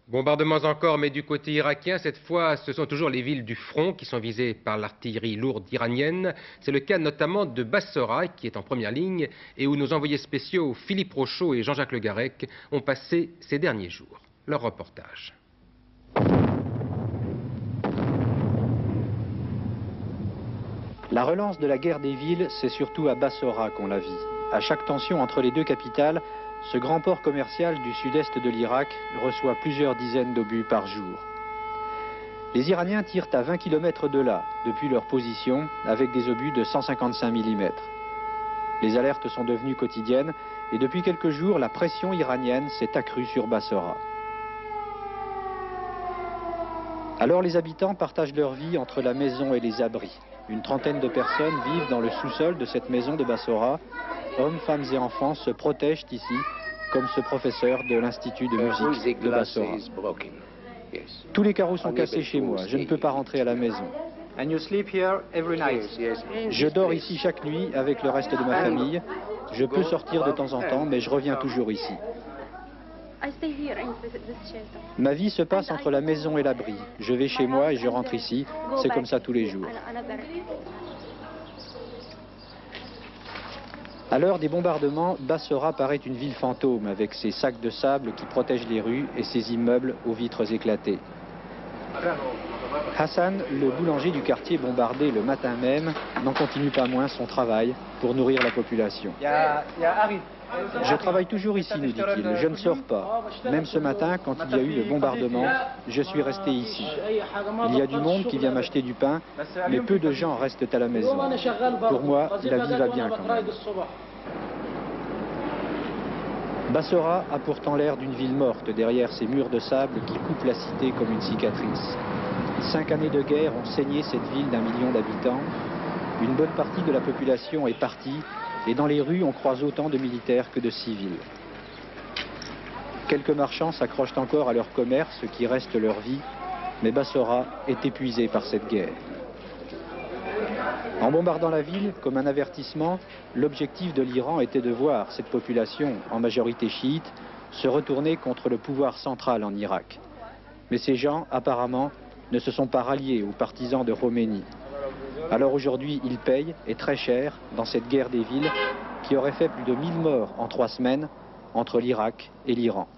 Bombardements encore, mais du côté irakien, cette fois, ce sont toujours les villes du front qui sont visées par l'artillerie lourde iranienne. C'est le cas notamment de Bassora, qui est en première ligne, et où nos envoyés spéciaux Philippe Rochaud et Jean-Jacques Le Garec ont passé ces derniers jours. Leur reportage. La relance de la guerre des villes, c'est surtout à Bassora qu'on la vit. À chaque tension entre les deux capitales, ce grand port commercial du sud-est de l'Irak reçoit plusieurs dizaines d'obus par jour. Les Iraniens tirent à 20 km de là, depuis leur position, avec des obus de 155 mm. Les alertes sont devenues quotidiennes et depuis quelques jours, la pression iranienne s'est accrue sur Bassora. Alors les habitants partagent leur vie entre la maison et les abris. Une trentaine de personnes vivent dans le sous-sol de cette maison de Bassora. Hommes, femmes et enfants se protègent ici, comme ce professeur de l'Institut de musique de Bassora. Tous les carreaux sont cassés chez moi, je ne peux pas rentrer à la maison. Je dors ici chaque nuit avec le reste de ma famille. Je peux sortir de temps en temps, mais je reviens toujours ici. Ma vie se passe entre la maison et l'abri. Je vais chez moi et je rentre ici. C'est comme ça tous les jours. À l'heure des bombardements, Bassora paraît une ville fantôme avec ses sacs de sable qui protègent les rues et ses immeubles aux vitres éclatées. Hassan, le boulanger du quartier bombardé le matin même, n'en continue pas moins son travail pour nourrir la population. Je travaille toujours ici, nous dit-il, je ne sors pas. Même ce matin, quand il y a eu le bombardement, je suis resté ici. Il y a du monde qui vient m'acheter du pain, mais peu de gens restent à la maison. Pour moi, la vie va bien quand même. Bassora a pourtant l'air d'une ville morte derrière ces murs de sable qui coupent la cité comme une cicatrice. 5 années de guerre ont saigné cette ville d'1 million d'habitants. Une bonne partie de la population est partie et dans les rues on croise autant de militaires que de civils. Quelques marchands s'accrochent encore à leur commerce, ce qui reste leur vie, mais Bassora est épuisée par cette guerre. En bombardant la ville, comme un avertissement, l'objectif de l'Iran était de voir cette population, en majorité chiite, se retourner contre le pouvoir central en Irak. Mais ces gens, apparemment, ne se sont pas ralliés aux partisans de Khomeini. Alors aujourd'hui, ils payent, et très cher, dans cette guerre des villes, qui aurait fait plus de 1000 morts en 3 semaines entre l'Irak et l'Iran.